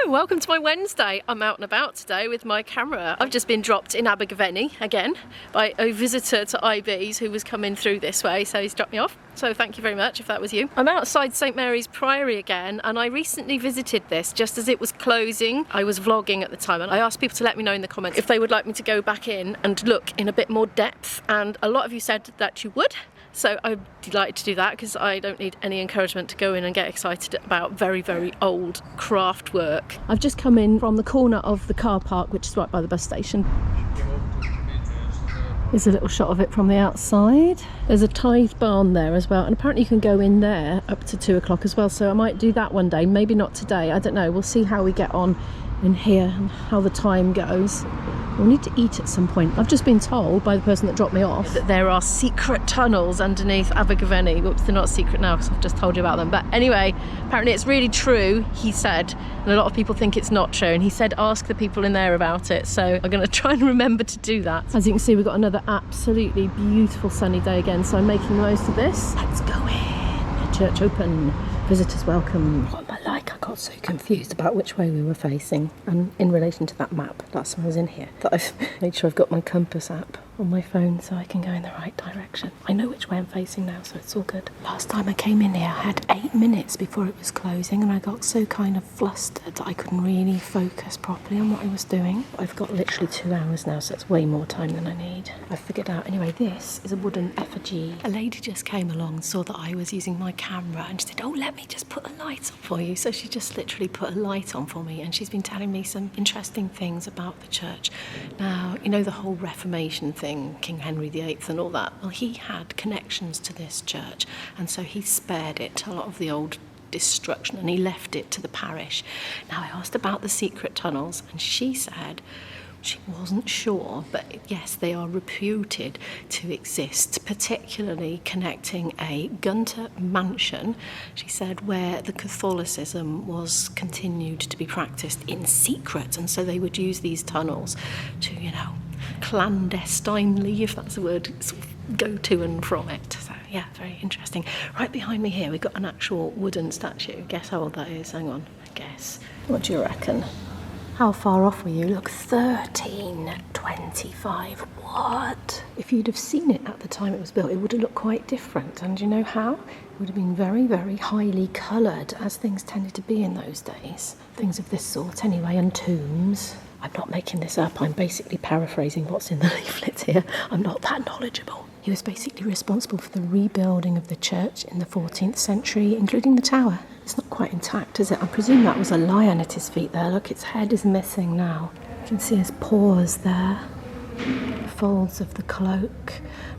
welcome to my Wednesday. I'm out and about today with my camera. I've just been dropped in Abergavenny again by a visitor to IB's who was coming through this way, so he's dropped me off. So thank you very much if that was you. I'm outside St Mary's Priory again, and I recently visited this just as it was closing. I was vlogging at the time and I asked people to let me know in the comments if they would like me to go back in and look in a bit more depth, and a lot of you said that you would. So I'm delighted to do that because I don't need any encouragement to go in and get excited about very, very old craft work. I've just come in from the corner of the car park, which is right by the bus station. Here's a little shot of it from the outside. There's a tithe barn there as well, and apparently you can go in there up to 2 o'clock as well, so I might do that one day, maybe not today, I don't know. We'll see how we get on in here and how the time goes. We'll need to eat at some point. I've just been told by the person that dropped me off that there are secret tunnels underneath Abergavenny. Whoops, they're not secret now because I've just told you about them. But anyway, apparently it's really true, he said, and a lot of people think it's not true. And he said, ask the people in there about it. So I'm going to try and remember to do that. As you can see, we've got another absolutely beautiful sunny day again. So I'm making the most of this. Let's go in. Church open. Visitors welcome. What am I like? I got so confused about which way we were facing, and in relation to that map last time I was in here, that I've made sure I've got my compass app on my phone so I can go in the right direction. I know which way I'm facing now, so it's all good. Last time I came in here, I had 8 minutes before it was closing, and I got so kind of flustered that I couldn't really focus properly on what I was doing. I've got literally 2 hours now, so it's way more time than I need. I've figured out, anyway, this is a wooden effigy. A lady just came along, saw that I was using my camera, and she said, oh, let me just put a light on for you. So she just literally put a light on for me, and she's been telling me some interesting things about the church. Now, you know the whole Reformation thing, King Henry VIII and all that? Well, he had connections to this church, and so he spared it a lot of the old destruction, and he left it to the parish. Now, I asked about the secret tunnels, and she said she wasn't sure, but yes, they are reputed to exist, particularly connecting a Gunter mansion, she said, where the Catholicism was continued to be practiced in secret, and so they would use these tunnels to, you know, clandestinely, if that's a word, sort of go to and from it. So yeah, very interesting. Right behind me here we've got an actual wooden statue. Guess how old that is? Hang on, guess. What do you reckon? How far off were you? Look, 1325. What? If you'd have seen it at the time it was built, it would have looked quite different. And you know how? It would have been very, very highly coloured, as things tended to be in those days. Things of this sort anyway, and tombs. I'm not making this up, I'm basically paraphrasing what's in the leaflet here. I'm not that knowledgeable. He was basically responsible for the rebuilding of the church in the 14th century, including the tower. It's not quite intact, is it? I presume that was a lion at his feet there. Look, its head is missing now. You can see his paws there. Folds of the cloak.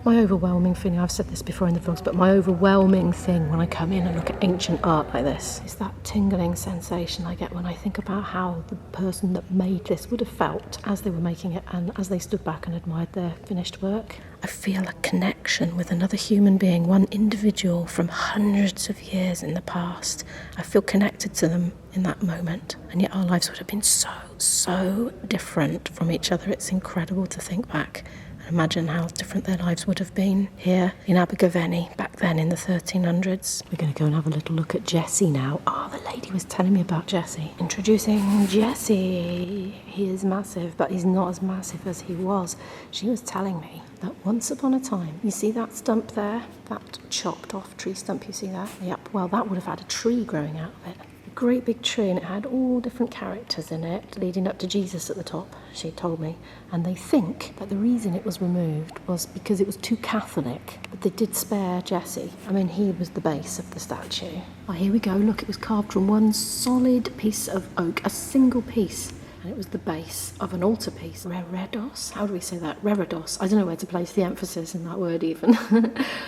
My overwhelming thing, I've said this before in the vlogs, but my overwhelming thing when I come in and look at ancient art like this is that tingling sensation I get when I think about how the person that made this would have felt as they were making it and as they stood back and admired their finished work. I feel a connection with another human being, one individual from hundreds of years in the past. I feel connected to them in that moment, and yet our lives would have been so different from each other. It's incredible to think back and imagine how different their lives would have been here in Abergavenny back then in the 1300s. We're going to go and have a little look at Jesse now. Oh, the lady was telling me about Jesse. Introducing Jesse. He is massive, but he's not as massive as he was. She was telling me that once upon a time, you see that stump there? That chopped off tree stump you see there? Yep, well, that would have had a tree growing out of it. A great big tree, and it had all different characters in it, leading up to Jesus at the top, she told me. And they think that the reason it was removed was because it was too Catholic, but they did spare Jesse. I mean, he was the base of the statue. Oh, here we go, look, it was carved from one solid piece of oak, a single piece. And it was the base of an altarpiece. Reredos? How do we say that? Reredos. I don't know where to place the emphasis in that word even,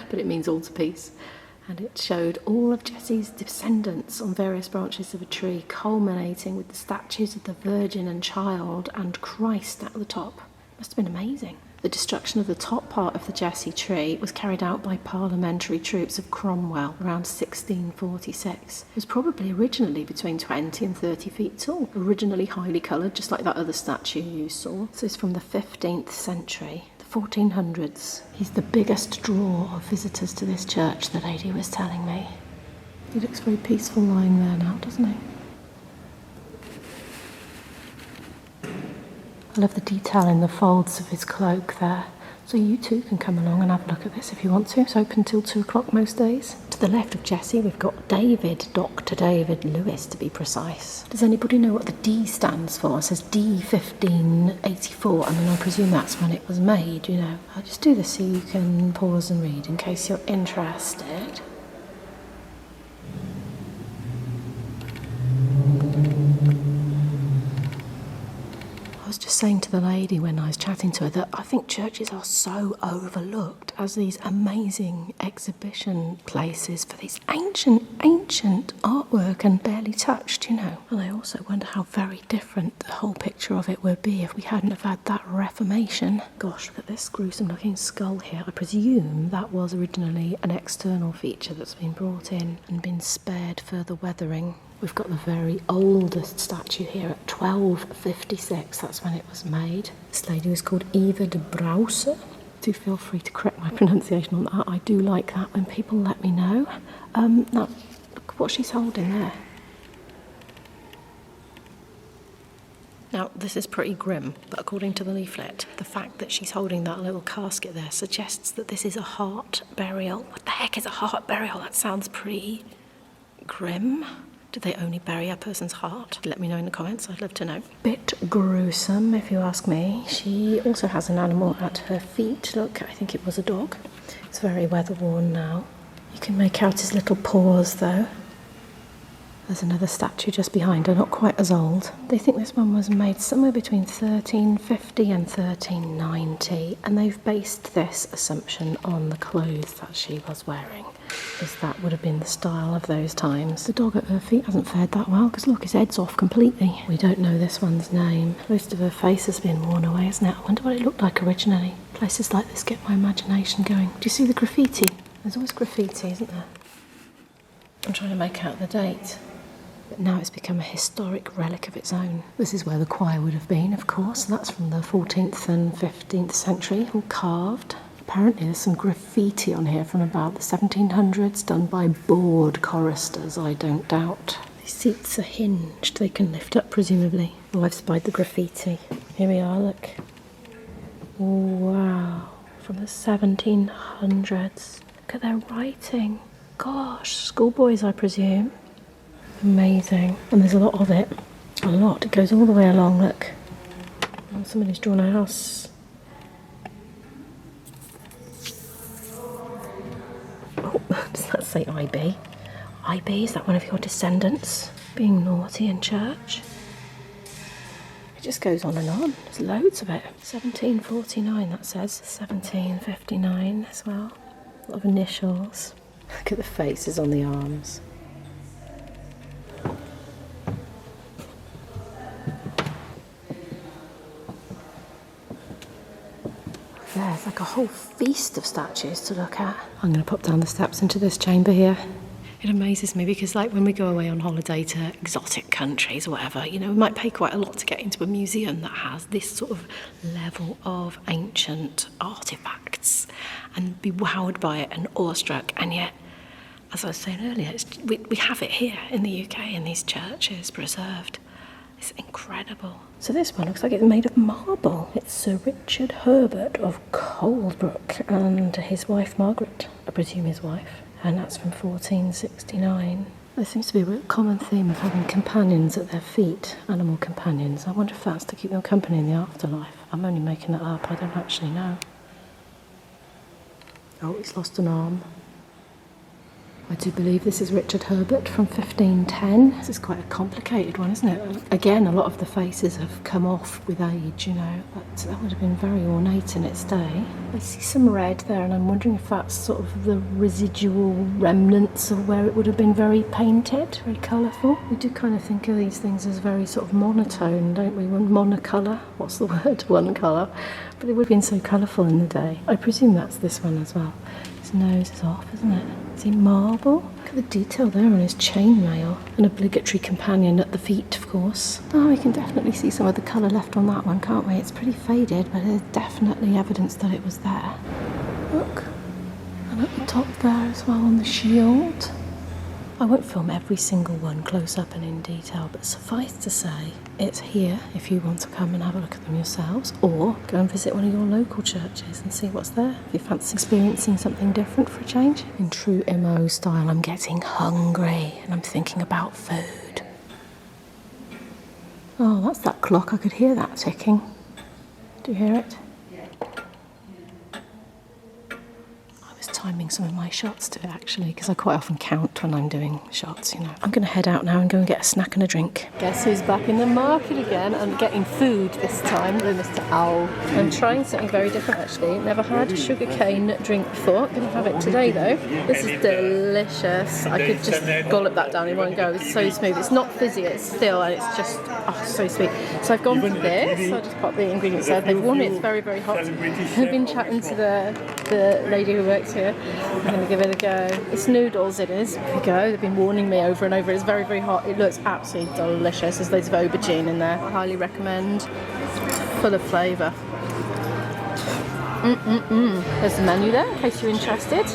but it means altarpiece. And it showed all of Jesse's descendants on various branches of a tree, culminating with the statues of the Virgin and Child and Christ at the top. Must have been amazing. The destruction of the top part of the Jesse tree was carried out by parliamentary troops of Cromwell around 1646. It was probably originally between 20 and 30 feet tall, originally highly coloured, just like that other statue you saw. So it's from the 15th century, the 1400s. He's the biggest draw of visitors to this church, the lady was telling me. He looks very peaceful lying there now, doesn't he? I love the detail in the folds of his cloak there. So you too can come along and have a look at this if you want to. It's open till 2 o'clock most days. To the left of Jessie, we've got David, Dr. David Lewis to be precise. Does anybody know what the D stands for? It says D1584. I mean, I presume that's when it was made, you know. I'll just do this so you can pause and read in case you're interested. I was just saying to the lady when I was chatting to her that I think churches are so overlooked as these amazing exhibition places for these ancient artwork and barely touched, you know. And I also wonder how very different the whole picture of it would be if we hadn't have had that Reformation. Gosh, look at this gruesome looking skull here. I presume that was originally an external feature that's been brought in and been spared further weathering. We've got the very oldest statue here at 1256. That's when it was made. This lady was called Eva de Brause. Do feel free to correct my pronunciation on that. I do like that when people let me know. Now, look what she's holding there. Now, this is pretty grim, but according to the leaflet, the fact that she's holding that little casket there suggests that this is a heart burial. What the heck is a heart burial? That sounds pretty grim. Do they only bury a person's heart? Let me know in the comments, I'd love to know. Bit gruesome, if you ask me. She also has an animal at her feet. Look, I think it was a dog. It's very weather-worn now. You can make out his little paws, though. There's another statue just behind her, not quite as old. They think this one was made somewhere between 1350 and 1390, and they've based this assumption on the clothes that she was wearing, as that would have been the style of those times. The dog at her feet hasn't fared that well, because look, his head's off completely. We don't know this one's name. Most of her face has been worn away, hasn't it? I wonder what it looked like originally. Places like this get my imagination going. Do you see the graffiti? There's always graffiti, isn't there? I'm trying to make out the date. But now it's become a historic relic of its own. This is where the choir would have been, of course. That's from the 14th and 15th century, all carved. Apparently there's some graffiti on here from about the 1700s, done by bored choristers, I don't doubt. These seats are hinged, they can lift up presumably. Oh, I've spied the graffiti. Here we are, look. Oh, wow, from the 1700s. Look at their writing. Gosh, schoolboys, I presume. Amazing. And there's a lot of it. A lot. It goes all the way along, look. Oh, somebody's drawn a house. Oh, does that say IB? IB, is that one of your descendants? Being naughty in church? It just goes on and on. There's loads of it. 1749, that says. 1759 as well. A lot of initials. Look at the faces on the arms. There's like a whole feast of statues to look at. I'm going to pop down the steps into this chamber here. It amazes me because like when we go away on holiday to exotic countries or whatever, you know, we might pay quite a lot to get into a museum that has this sort of level of ancient artifacts and be wowed by it and awestruck. And yet, as I was saying earlier, we have it here in the UK in these churches preserved. It's incredible. So this one looks like it's made of marble. It's Sir Richard Herbert of Coldbrook and his wife Margaret, I presume his wife, and that's from 1469. There seems to be a real common theme of having companions at their feet, animal companions. I wonder if that's to keep them company in the afterlife. I'm only making that up, I don't actually know. Oh, he's lost an arm. I do believe this is Richard Herbert from 1510. This is quite a complicated one, isn't it? Again, a lot of the faces have come off with age, you know, but that would have been very ornate in its day. I see some red there, and I'm wondering if that's sort of the residual remnants of where it would have been very painted, very colourful. We do kind of think of these things as very sort of monotone, don't we? Monocolour, what's the word? One colour. But it would have been so colourful in the day. I presume that's this one as well. His nose is off, isn't it? Is he marble? Look at the detail there on his chainmail. An obligatory companion at the feet, of course. Oh, we can definitely see some of the colour left on that one, can't we? It's pretty faded, but there's definitely evidence that it was there. Look. And at the top there as well on the shield. I won't film every single one close up and in detail, but suffice to say, it's here if you want to come and have a look at them yourselves, or go and visit one of your local churches and see what's there. If you fancy experiencing something different for a change. In true MO style, I'm getting hungry and I'm thinking about food. Oh, that's that clock. I could hear that ticking. Do you hear it? Timing some of my shots to it actually, because I quite often count when I'm doing shots, you know. I'm going to head out now and go and get a snack and a drink. Guess who's back in the market again? I'm getting food this time with Mr. Owl. I'm trying something very different actually. Never had sugarcane drink before. Going to have it today though. This is delicious. I could just gulp that down in one go. It's so smooth. It's not fizzy, it's still, and it's just so sweet. So I've gone for this. I'll just pop the ingredients there. They've warned me it's very, very hot. I've been chatting to the lady who works here. I'm going to give it a go. It's noodles, it is. Here we go. They've been warning me over and over. It's very, very hot. It looks absolutely delicious. There's loads of aubergine in there. I highly recommend. Full of flavour. There's the menu there in case you're interested.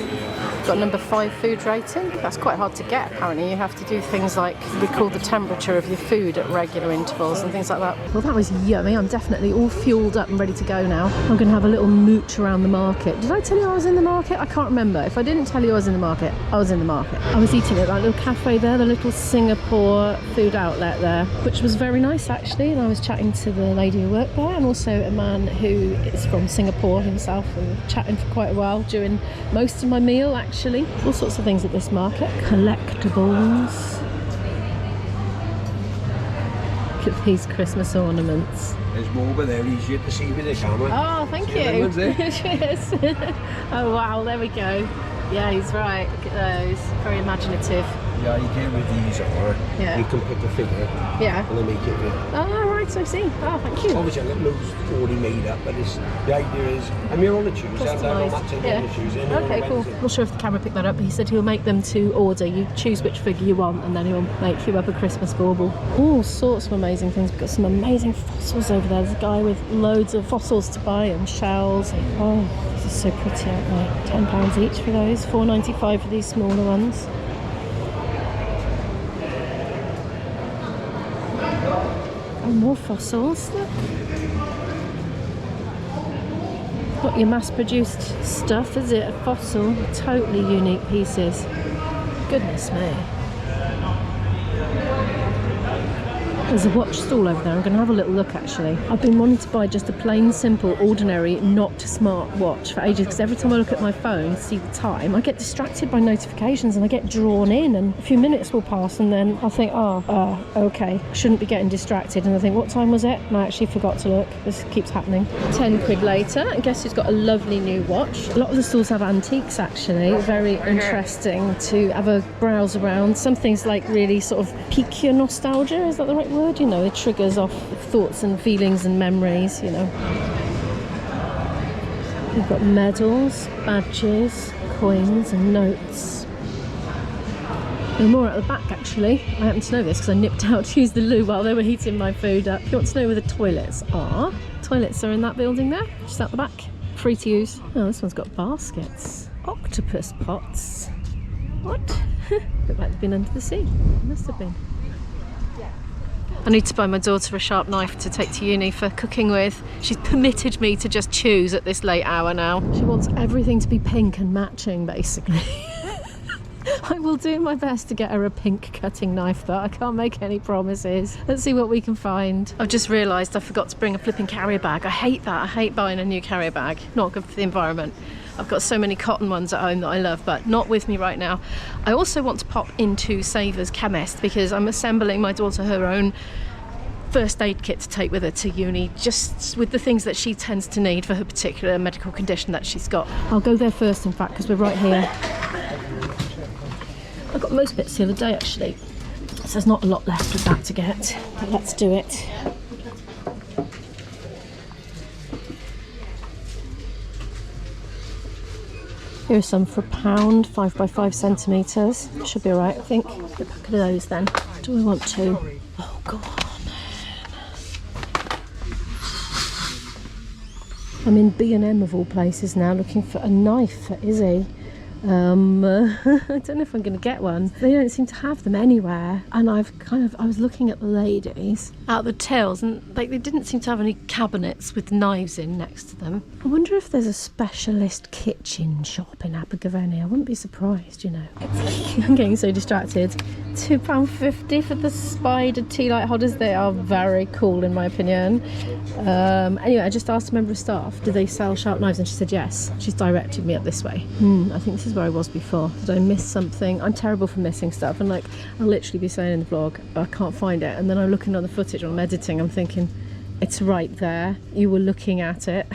Got number 5 food rating. That's quite hard to get apparently. You have to do things like record the temperature of your food at regular intervals and things like that. Well, that was yummy. I'm definitely all fueled up and ready to go now. I'm going to have a little mooch around the market. Did I tell you I was in the market? I can't remember. If I didn't tell you I was in the market, I was in the market. I was eating at that little cafe there, the little Singapore food outlet there, which was very nice actually. And I was chatting to the lady who worked there and also a man who is from Singapore himself, and chatting for quite a while during most of my meal actually. All sorts of things at this market. Collectibles. Look at these Christmas ornaments. There's more, but they're easier to see with the camera. Oh, thank you. Cheers. Oh wow, there we go. Yeah, he's right. Look at those. Very imaginative. The idea with these are, you can pick a figure and then make it fit. Oh, right, I see. Oh, thank you. Obviously, I've got loads already made up, but the idea is, I'm here on the Tuesday, I'm on that table on the Tuesday. Okay, cool. Not sure if the camera picked that up, but he said he'll make them to order. You choose which figure you want, and then he'll make you up a Christmas bauble. All sorts of amazing things. We've got some amazing fossils over there. There's a guy with loads of fossils to buy and shells. Oh, these are so pretty, aren't they? £10 each for those, £4.95 for these smaller ones. And more fossils, look. Not your mass-produced stuff, is it? A fossil, totally unique pieces. Goodness me. There's a watch stall over there. I'm going to have a little look actually. I've been wanting to buy just a plain, simple, ordinary, not smart watch for ages, because every time I look at my phone to see the time, I get distracted by notifications and I get drawn in, and a few minutes will pass and then I think, okay, I shouldn't be getting distracted, and I think, what time was it? And I actually forgot to look. This keeps happening. 10 quid later, and guess who's got a lovely new watch? A lot of the stalls have antiques actually. Very interesting to have a browse around. Some things like really sort of pique your nostalgia, is that the right word? You know, it triggers off thoughts and feelings and memories, you know. We've got medals, badges, coins and notes. And more at the back actually. I happen to know this because I nipped out to use the loo while they were heating my food up. If you want to know where the toilets are in that building there, just out the back. Free to use. Oh, this one's got baskets. Octopus pots. What? Look like they've been under the sea. Must have been. I need to buy my daughter a sharp knife to take to uni for cooking with. She's permitted me to just choose at this late hour now. She wants everything to be pink and matching, basically. I will do my best to get her a pink cutting knife, but I can't make any promises. Let's see what we can find. I've just realised I forgot to bring a flipping carrier bag. I hate that. I hate buying a new carrier bag. Not good for the environment. I've got so many cotton ones at home that I love, but not with me right now. I also want to pop into Savers Chemist because I'm assembling my daughter her own first aid kit to take with her to uni, just with the things that she tends to need for her particular medical condition that she's got. I'll go there first, in fact, because we're right here. I got most bits the other day actually, so there's not a lot left of that to get, but let's do it. Here are some for £1, 5 by 5 centimetres. Should be alright, I think. Get a pack of those then. Do I want to? Oh, go on then. I'm in B&M of all places now, looking for a knife for Izzy. I don't know if I'm going to get one. They don't seem to have them anywhere. And I was looking at the ladies out the tills, and like they didn't seem to have any cabinets with knives in next to them. I wonder if there's a specialist kitchen shop in Abergavenny. I wouldn't be surprised, you know. I'm getting so distracted. £2.50 for the spider tea light holders. They are very cool in my opinion. Anyway, I just asked a member of staff, do they sell sharp knives? And she said yes. She's directed me up this way. I think this is where I was before. Did I miss something? I'm terrible for missing stuff, and like I'll literally be saying in the vlog, I can't find it, and then I'm looking on the footage when I'm editing, I'm thinking it's right there, you were looking at it.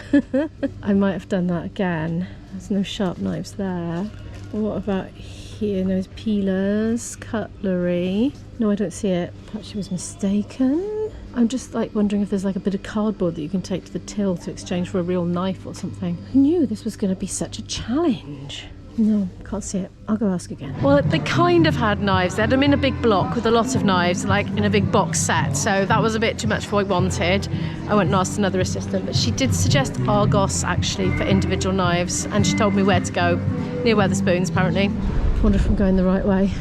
I might have done that again. There's no sharp knives there. What about here? Those peelers, cutlery. No, I don't see it. Perhaps she was mistaken. I'm just like wondering if there's like a bit of cardboard that you can take to the till to exchange for a real knife or something. I knew this was going to be such a challenge. No, can't see it. I'll go ask again. Well, they kind of had knives. They had them in a big block with a lot of knives, like in a big box set. So that was a bit too much for what I wanted. I went and asked another assistant, but she did suggest Argos actually for individual knives, and she told me where to go, near Wetherspoons apparently. I wonder if I'm going the right way.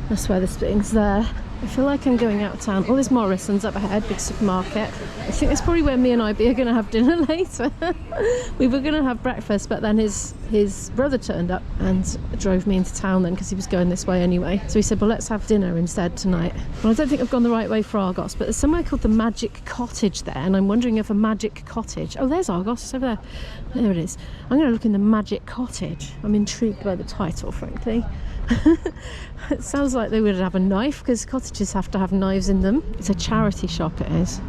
That's where the spoon's there. I feel like I'm going out of town. Oh, there's Morrison's up ahead, big supermarket. I think that's probably where me and Ivy are going to have dinner later. We were going to have breakfast, but then his brother turned up and drove me into town then because he was going this way anyway. So he said, well, let's have dinner instead tonight. Well, I don't think I've gone the right way for Argos, but there's somewhere called the Magic Cottage there, and I'm wondering if a Magic Cottage... Oh, there's Argos, it's over there. There it is. I'm going to look in the Magic Cottage. I'm intrigued by the title, frankly. It sounds like they would have a knife because cottages have to have knives in them. It's a charity shop, it is.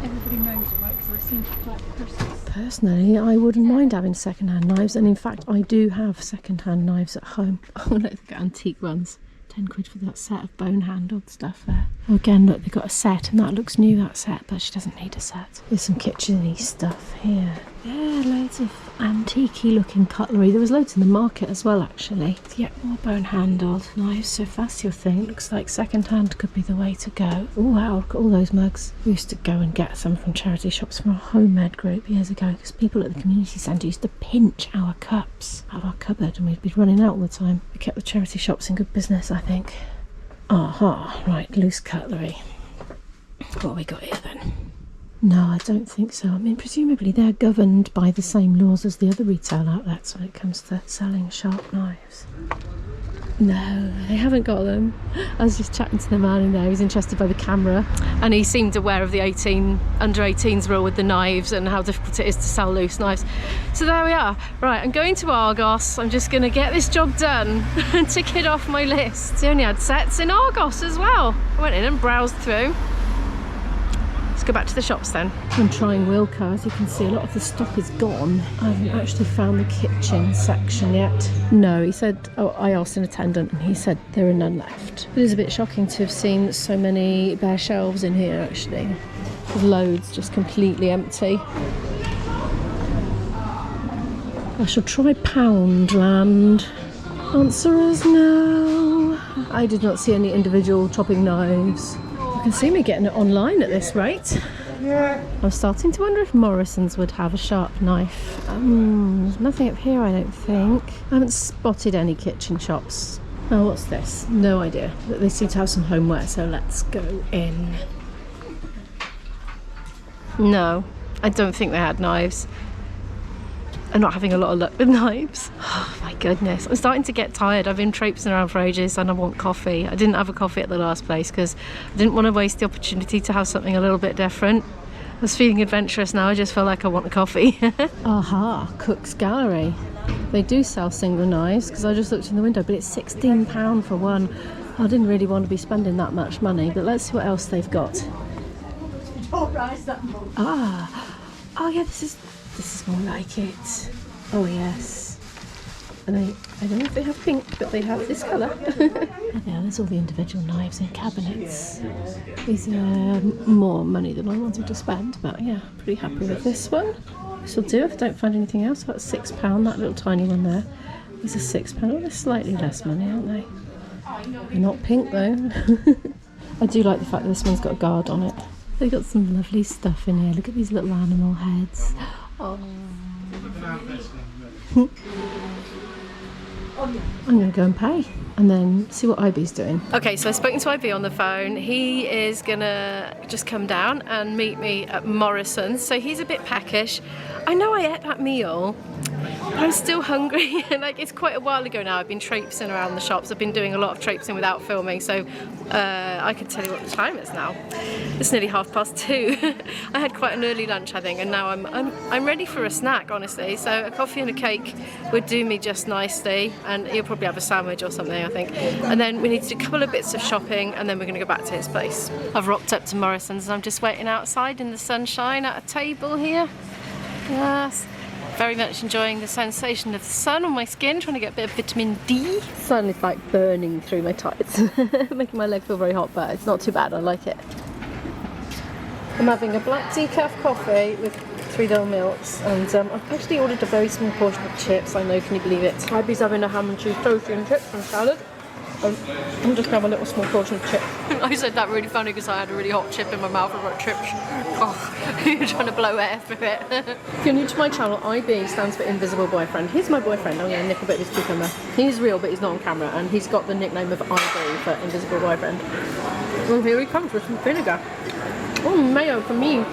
Everybody moans about it because they seem to collect Christmas. Personally, I wouldn't mind having second-hand knives, and in fact I do have second-hand knives at home. Oh look, they've got antique ones. 10 quid for that set of bone-handled stuff there. Oh, again, look, they've got a set, and that looks new, that set, but she doesn't need a set. There's some kitchen-y stuff here. Yeah, loads of antique-y looking cutlery. There was loads in the market as well, actually. Yeah, more bone-handled knives. So if that's your thing, looks like second-hand could be the way to go. Oh wow, look at all those mugs. We used to go and get some from charity shops from our homemade group years ago, because people at the community centre used to pinch our cups out of our cupboard, and we'd be running out all the time. We kept the charity shops in good business, I think. Aha, right, loose cutlery. What have we got here then? No, I don't think so. I mean, presumably they're governed by the same laws as the other retail outlets when it comes to selling sharp knives. No, they haven't got them. I was just chatting to the man in there. He was interested by the camera, and he seemed aware of the under 18s rule with the knives and how difficult it is to sell loose knives. So there we are. Right, I'm going to Argos. I'm just going to get this job done and tick it off my list. They only had sets in Argos as well. I went in and browsed through. Let's go back to the shops then. I'm trying Wilko. As you can see, a lot of the stock is gone. I haven't actually found the kitchen section yet. No, he said, oh, I asked an attendant and he said there are none left. It is a bit shocking to have seen so many bare shelves in here actually. There's loads just completely empty. I shall try Poundland. Answer is no. I did not see any individual chopping knives. You can see me getting it online at this rate. Yeah. I'm starting to wonder if Morrison's would have a sharp knife. There's nothing up here, I don't think. I haven't spotted any kitchen shops. Oh, what's this? No idea. But they seem to have some homeware, so let's go in. No, I don't think they had knives. I'm not having a lot of luck with knives. Oh my goodness, I'm starting to get tired. I've been traipsing around for ages and I want coffee. I didn't have a coffee at the last place because I didn't want to waste the opportunity to have something a little bit different. I was feeling adventurous now, I just feel like I want a coffee. Aha, Cook's Gallery. They do sell single knives because I just looked in the window, but it's £16 for one. I didn't really want to be spending that much money, but let's see what else they've got. Don't rise that much. Oh yeah, this is more like it. Oh yes. And I don't know if they have pink, but they have this colour. Yeah, there's all the individual knives in cabinets. These are more money than I wanted to spend, but yeah, pretty happy with this one. This will do if I don't find anything else. That's £6, that little tiny one there. These are £6. Oh, they're slightly less money, aren't they? They're not pink though. I do like the fact that this one's got a guard on it. They've got some lovely stuff in here. Look at these little animal heads. Oh. I'm going to go and pay and then see what IB's doing. Okay, so I've spoken to IB on the phone. He is going to just come down and meet me at Morrison's. So he's a bit peckish. I know I ate that meal, but I'm still hungry. Like, it's quite a while ago now. I've been traipsing around the shops. I've been doing a lot of traipsing without filming, so I can tell you what the time is now. It's nearly 2:30. I had quite an early lunch, I think, and now I'm ready for a snack, honestly. So a coffee and a cake would do me just nicely, and he'll probably have a sandwich or something, I think. And then we need to do a couple of bits of shopping, and then we're going to go back to his place. I've rocked up to Morrison's and I'm just waiting outside in the sunshine at a table here. Yes. Very much enjoying the sensation of the sun on my skin, trying to get a bit of vitamin D. The sun is like burning through my tights, making my leg feel very hot, but it's not too bad, I like it. I'm having a black decaf coffee with 3 little milks, and I've actually ordered a very small portion of chips, I know, can you believe it? IB's having a ham and cheese toasty and chips and salad. I'm just going to have a little small portion of chips. I said that really funny because I had a really hot chip in my mouth. I've got chips. Oh, you're trying to blow air through it. If you're new to my channel, IB stands for Invisible Boyfriend. He's my boyfriend. I'm going to nick a bit of his cucumber. He's real, but he's not on camera, and he's got the nickname of IB for Invisible Boyfriend. Well, here he comes with some vinegar. Oh, mayo for me.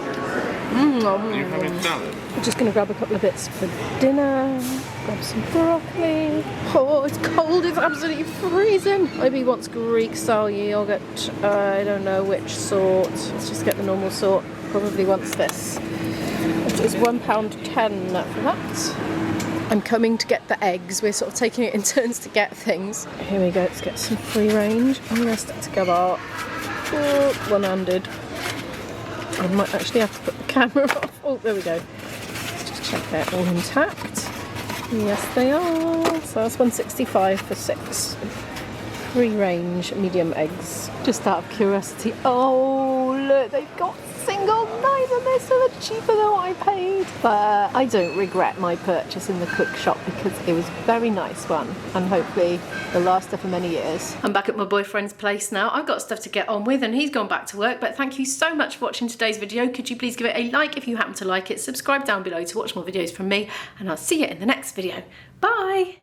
Are you having salad? I'm just going to grab a couple of bits for dinner. Grab some broccoli. Oh, it's cold, it's absolutely freezing. IB wants Greek style yogurt. I don't know which sort. Let's just get the normal sort. Probably wants this. It is £1.10 for that. I'm coming to get the eggs. We're sort of taking it in turns to get things. Here we go, let's get some free range. I'm going to stick together. Oh, one-handed. I might actually have to put the camera off. Oh, there we go. Let's just check they're all intact. Yes, they are. So that's £1.65 for 6 free range medium eggs. Just out of curiosity. Oh, look, they've got single knives and they're so much cheaper than what I paid. But I don't regret my purchase in the cook shop because it was a very nice one, and hopefully it'll last her for many years. I'm back at my boyfriend's place now. I've got stuff to get on with and he's gone back to work, but thank you so much for watching today's video. Could you please give it a like if you happen to like it, subscribe down below to watch more videos from me, and I'll see you in the next video. Bye!